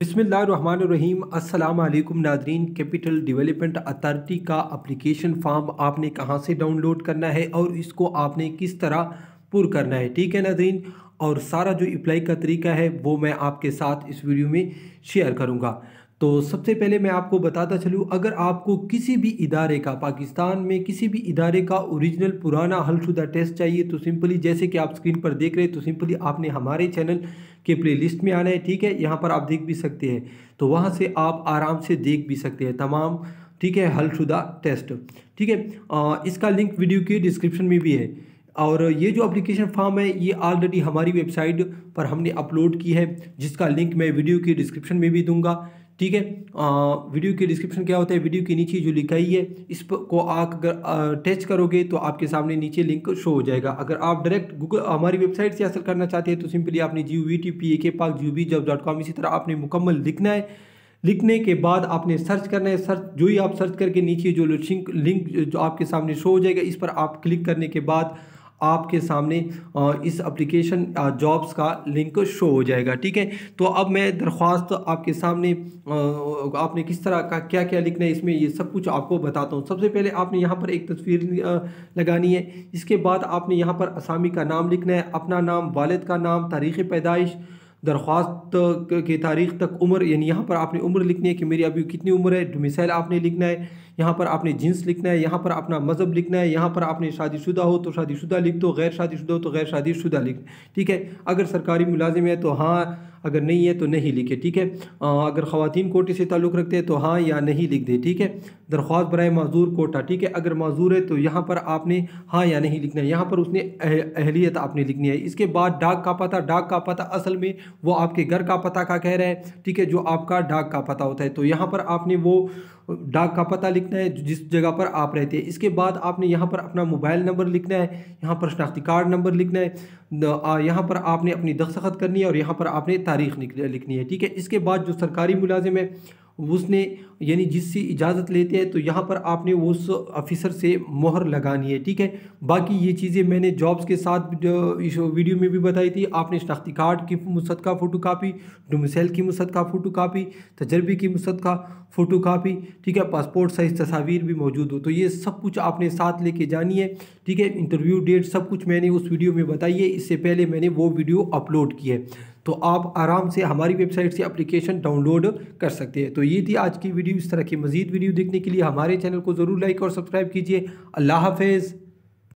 बिस्मिल्लाहिर्रहमानिर्रहीम। अस्सलाम वालेकुम नादरीन। कैपिटल डेवलपमेंट अथॉरिटी का एप्लीकेशन फॉर्म आपने कहां से डाउनलोड करना है और इसको आपने किस तरह पुर करना है, ठीक है नादरीन। और सारा जो अप्लाई का तरीका है वो मैं आपके साथ इस वीडियो में शेयर करूंगा। तो सबसे पहले मैं आपको बताता चलूँ, अगर आपको किसी भी इदारे का, पाकिस्तान में किसी भी इदारे का ओरिजिनल पुराना हलशुदा टेस्ट चाहिए तो सिंपली जैसे कि आप स्क्रीन पर देख रहे हैं, तो सिंपली आपने हमारे चैनल के प्लेलिस्ट में आना है, ठीक है। यहाँ पर आप देख भी सकते हैं, तो वहाँ से आप आराम से देख भी सकते हैं तमाम, ठीक है, हलशुदा टेस्ट, ठीक है। इसका लिंक वीडियो के डिस्क्रिप्शन में भी है। और ये जो एप्लीकेशन फॉर्म है ये ऑलरेडी हमारी वेबसाइट पर हमने अपलोड की है, जिसका लिंक मैं वीडियो के डिस्क्रिप्शन में भी दूंगा, ठीक है। वीडियो के डिस्क्रिप्शन क्या होता है, वीडियो के नीचे जो लिखाई है इस को आप अगर टच करोगे तो आपके सामने नीचे लिंक शो हो जाएगा। अगर आप डायरेक्ट गूगल हमारी वेबसाइट से हासिल करना चाहते हैं तो सिंपली आपने GOVTPAK इसी तरह आपने मुकम्मल लिखना है। लिखने के बाद आपने सर्च करना है। सर्च जो ही आप सर्च करके नीचे जो लिंक जो आपके सामने शो हो जाएगा, इस पर आप क्लिक करने के बाद आपके सामने इस एप्लीकेशन जॉब्स का लिंक शो हो जाएगा, ठीक है। तो अब मैं दरख्वास्त आपके सामने आपने किस तरह का क्या क्या लिखना है इसमें, ये सब कुछ आपको बताता हूँ। सबसे पहले आपने यहाँ पर एक तस्वीर लगानी है। इसके बाद आपने यहाँ पर असामी का नाम लिखना है, अपना नाम, वालिद का नाम, तारीख़ पैदाइश, दरख्वास्त के तारीख तक, उम्र, यानी यहाँ पर आपने उम्र लिखनी है कि मेरी अभी कितनी उम्र है। डोमिसाइल आपने लिखना है, यहाँ पर आपने जिन्स लिखना है, यहाँ पर अपना मज़हब लिखना है, यहाँ पर आपने शादीशुदा हो तो शादीशुदा लिख दो, गैर शादीशुदा हो तो गैर शादीशुदा लिख, ठीक है। अगर सरकारी मुलाजिम है तो हाँ, अगर नहीं है तो नहीं लिखे, ठीक है। अगर ख़वातीन कोटे से ताल्लुक़ रखते हैं तो हाँ या नहीं लिख दे, ठीक है। दरख्वास्त बराए माजूर कोटा, ठीक है। अगर माजूर है तो यहाँ पर आपने हाँ या नहीं लिखना है। यहाँ पर उसने अहलियत आपने लिखनी है। इसके बाद डाक का पता। डाक का पता असल में वो आपके घर का पता का कह रहा है, ठीक है, जो आपका डाक का पता होता है। तो यहाँ पर आपने वो डाक का पता लिखना है जिस जगह पर आप रहते हैं। इसके बाद आपने यहाँ पर अपना मोबाइल नंबर लिखना है, यहाँ पर शनाख्ती कार्ड नंबर लिखना है, यहाँ पर आपने अपनी दस्तखत करनी है और यहाँ पर आपने तारीख लिखनी है, ठीक है। इसके बाद जो सरकारी मुलाजिम है उसने, यानी जिससे इजाज़त लेते हैं, तो यहाँ पर आपने उस ऑफिसर से मोहर लगानी है, ठीक है। बाकी ये चीज़ें मैंने जॉब्स के साथ इस वीडियो में भी बताई थी। आपने शनाख्ती कार्ड की मुसद्दका फ़ोटो कापी, डोमिसाइल की मुसद्दका फ़ोटो कापी, तजर्बे की मुसद्दका फ़ोटो कापी, ठीक है, पासपोर्ट साइज़ तस्वीर भी मौजूद हो, तो ये सब कुछ आपने साथ लेके जानी है, ठीक है। इंटरव्यू डेट सब कुछ मैंने उस वीडियो में बताई है, इससे पहले मैंने वो वीडियो अपलोड की है। तो आप आराम से हमारी वेबसाइट से एप्लीकेशन डाउनलोड कर सकते हैं। तो ये थी आज की वीडियो। इस तरह की मज़ीद वीडियो देखने के लिए हमारे चैनल को ज़रूर लाइक और सब्सक्राइब कीजिए। अल्लाह हाफ़िज़।